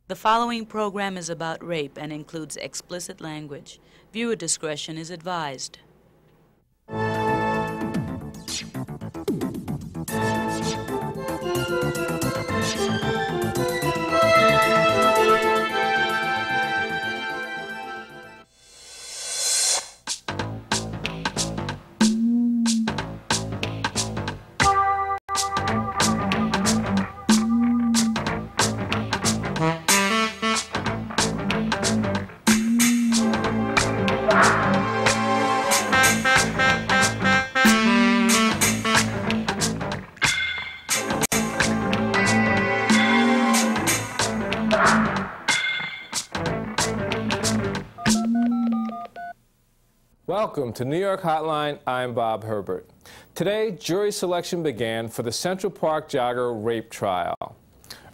The following program is about rape and includes explicit language. Viewer discretion is advised. Welcome to New York Hotline. I'm Bob Herbert. Today, jury selection began for the Central Park jogger rape trial.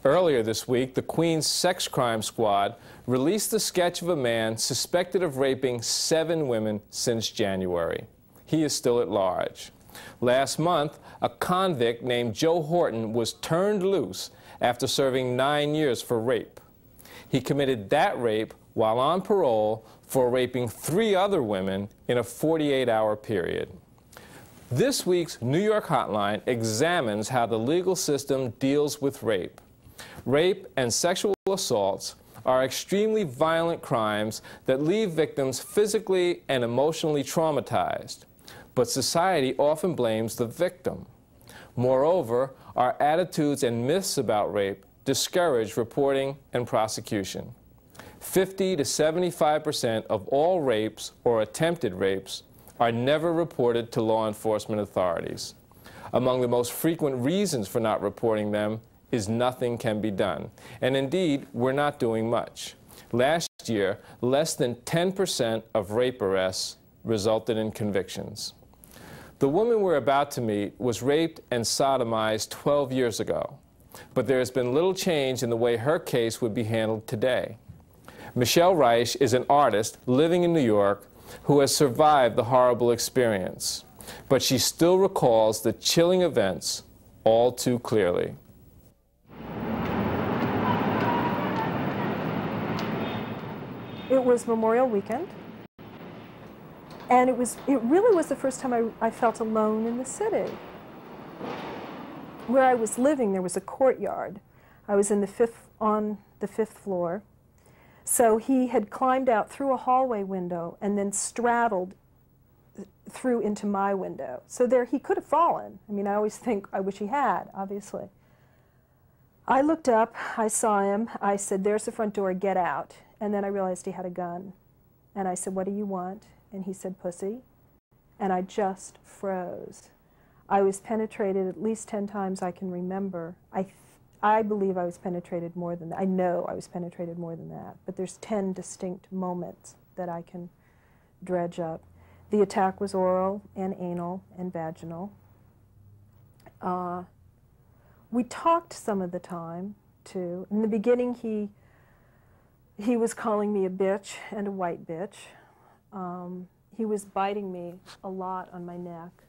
Earlier this week, the Queens Sex Crime Squad released the sketch of a man suspected of raping 7 women since January. He is still at large. Last month, a convict named Joe Horton was turned loose after serving 9 years for rape. He committed that rape while on parole for raping 3 other women in a 48-hour period. This week's New York Hotline examines how the legal system deals with rape. Rape and sexual assaults are extremely violent crimes that leave victims physically and emotionally traumatized, but society often blames the victim. Moreover, our attitudes and myths about rape discourage reporting and prosecution. 50 to 75% of all rapes or attempted rapes are never reported to law enforcement authorities. Among the most frequent reasons for not reporting them is nothing can be done. And indeed, we're not doing much. Last year, less than 10% of rape arrests resulted in convictions. The woman we're about to meet was raped and sodomized 12 years ago, but there has been little change in the way her case would be handled today. Michelle Reich is an artist living in New York who has survived the horrible experience, but she still recalls the chilling events all too clearly. It was Memorial Weekend, and it really was the first time I felt alone in the city. Where I was living, there was a courtyard. I was on the 5th floor. So he had climbed out through a hallway window and then straddled through into my window. So there he could have fallen. I mean, I always think, I wish he had, obviously. I looked up, I saw him, I said, "There's the front door, get out." And then I realized he had a gun. And I said, "What do you want?" And he said, "Pussy." And I just froze. I was penetrated at least 10 times I can remember. I believe I was penetrated more than that. I know I was penetrated more than that, but there's 10 distinct moments that I can dredge up. The attack was oral and anal and vaginal. We talked some of the time, too. In the beginning, he was calling me a bitch and a white bitch. He was biting me a lot on my neck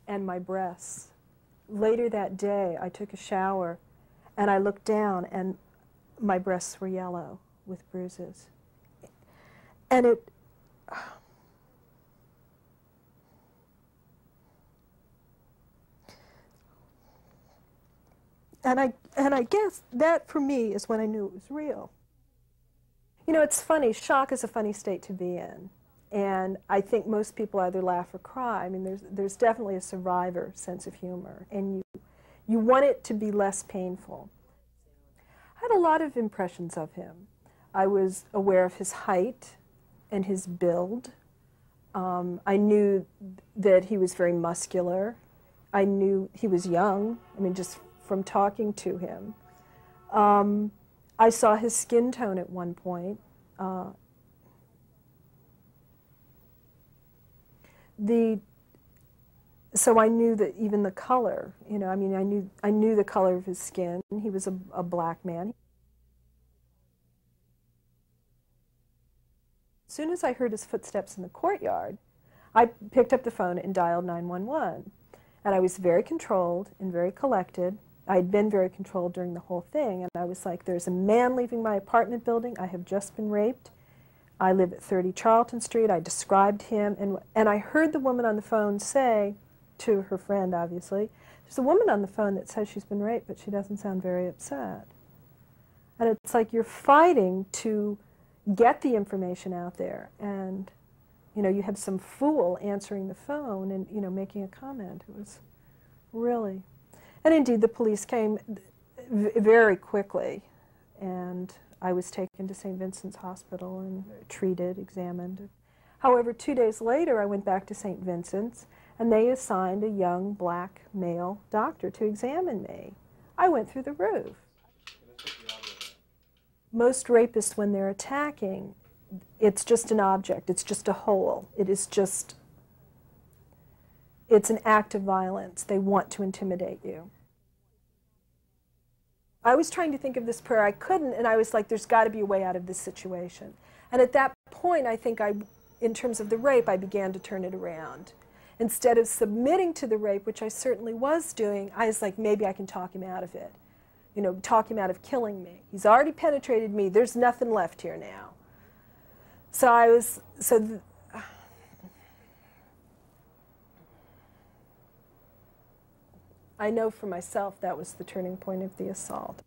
and my breasts. Later that day, I took a shower, and I looked down, and my breasts were yellow with bruises. And I guess that, for me, is when I knew it was real. You know, it's funny. Shock is a funny state to be in. And I think most people either laugh or cry. I mean, there's definitely a survivor sense of humor, and you want it to be less painful. I had a lot of impressions of him. I was aware of his height and his build. I knew that he was very muscular. I knew he was young, I mean, just from talking to him. I saw his skin tone at one point. So I knew that even the color, you know, I mean, I knew the color of his skin. He was a black man. As soon as I heard his footsteps in the courtyard, I picked up the phone and dialed 911. And I was very controlled and very collected. I'd been very controlled during the whole thing, and I was like, there's a man leaving my apartment building. I have just been raped. I live at 30 Charlton Street. I described him, and I heard the woman on the phone say to her friend, obviously, there's a woman on the phone that says she's been raped, but she doesn't sound very upset. And it's like you're fighting to get the information out there, and you have some fool answering the phone and making a comment. It was really, and indeed the police came very quickly, and I was taken to St. Vincent's Hospital and treated, examined. However, 2 days later I went back to St. Vincent's, and they assigned a young black male doctor to examine me. I went through the roof. Most rapists, when they're attacking, it's just an object, it's just a hole. It's an act of violence. They want to intimidate you. I was trying to think of this prayer. I couldn't, and I was like, there's got to be a way out of this situation. And at that point, I think in terms of the rape, I began to turn it around. Instead of submitting to the rape, which I certainly was doing, I was like, maybe I can talk him out of it. Talk him out of killing me. He's already penetrated me. There's nothing left here now. I know for myself that was the turning point of the assault.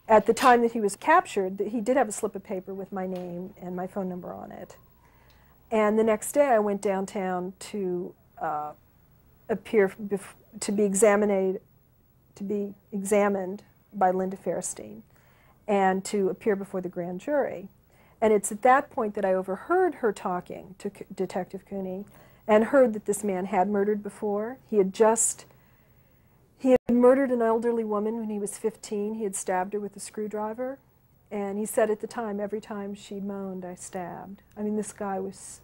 At the time that he was captured, he did have a slip of paper with my name and my phone number on it. And the next day I went downtown to to be examined by Linda Fairstein and to appear before the grand jury. And it's at that point that I overheard her talking to Detective Cooney and heard that this man had murdered before. He had murdered an elderly woman when he was 15. He had stabbed her with a screwdriver. And he said at the time, every time she moaned, I stabbed. I mean, this guy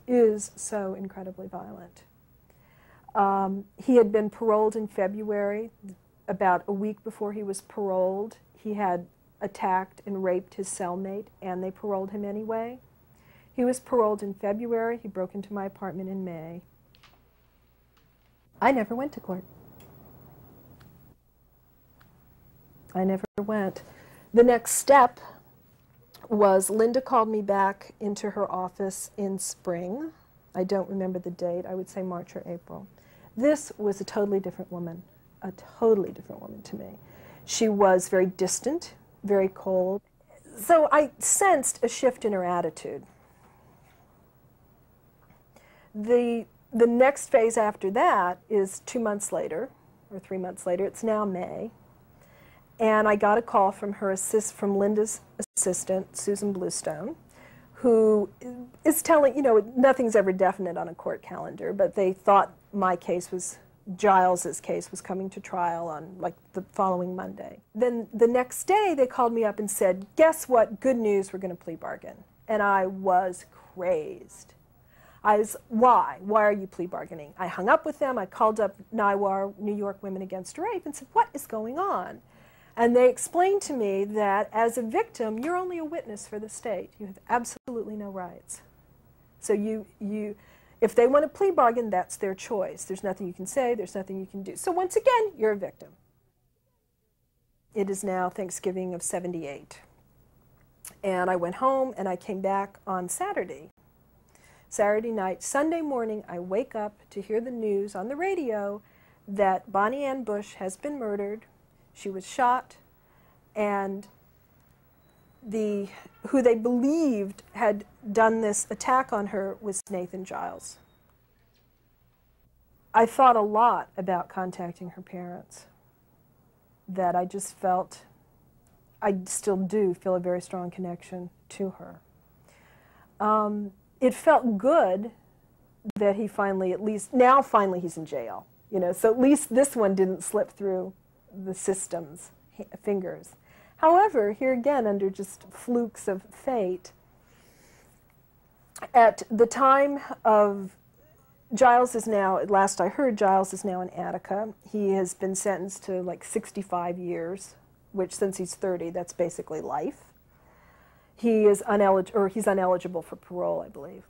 is so incredibly violent. He had been paroled in February. About a week before he was paroled, he had attacked and raped his cellmate, and they paroled him anyway. He was paroled in February. He broke into my apartment in May. I never went to court. I never went. The next step was Linda called me back into her office in spring. I don't remember the date. I would say March or April. This was a totally different woman to me. She was very distant, very cold. So I sensed a shift in her attitude. The next phase after that is 2 months later, or 3 months later. It's now May. And I got a call from from Linda's assistant, Susan Bluestone, who is telling, nothing's ever definite on a court calendar, but they thought my case was, Giles's case was coming to trial on like the following Monday. Then the next day they called me up and said, guess what, good news, we're going to plea bargain. And I was crazed. Why? Why are you plea bargaining? I hung up with them, I called up NYWAR, New York Women Against Rape, and said, what is going on? And they explained to me that as a victim, you're only a witness for the state. You have absolutely no rights. So if they want a plea bargain, that's their choice. There's nothing you can say, there's nothing you can do. So once again, you're a victim. It is now Thanksgiving of '78. And I went home and I came back on Saturday. Saturday night, Sunday morning, I wake up to hear the news on the radio that Bonnie Ann Bush has been murdered. She was shot, and who they believed had done this attack on her was Nathan Giles. I thought a lot about contacting her parents, that I just felt I still do feel a very strong connection to her. It felt good that he finally, finally he's in jail, you know, so at least this one didn't slip through the system's fingers. However, here again, under just flukes of fate, at the time of Giles is now, at last I heard, Giles is now in Attica. He has been sentenced to like 65 years, which since he's 30, that's basically life. He is he's uneligible for parole, I believe.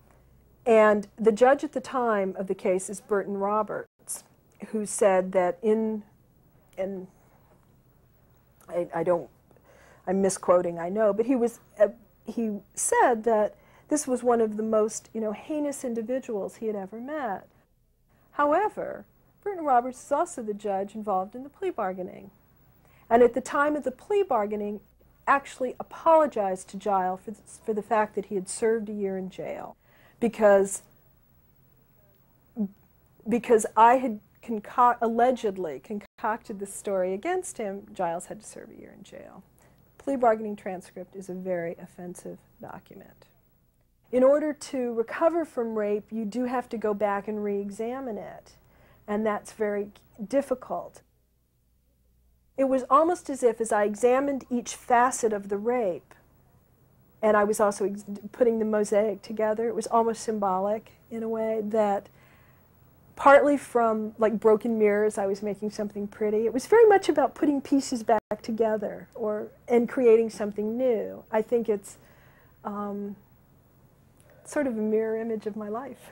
And the judge at the time of the case is Burton Roberts, who said that I'm misquoting, I know, but he said that this was one of the most, you know, heinous individuals he had ever met. However, Burton Roberts is also the judge involved in the plea bargaining. And at the time of the plea bargaining, actually apologized to Giles for the fact that he had served a year in jail. Because I had allegedly concocted this story against him, Giles had to serve a year in jail. The plea bargaining transcript is a very offensive document. In order to recover from rape, you do have to go back and re-examine it, and that's very difficult. It was almost as if, as I examined each facet of the rape, and I was also putting the mosaic together, it was almost symbolic in a way that partly from like broken mirrors, I was making something pretty. It was very much about putting pieces back together and creating something new. I think it's sort of a mirror image of my life.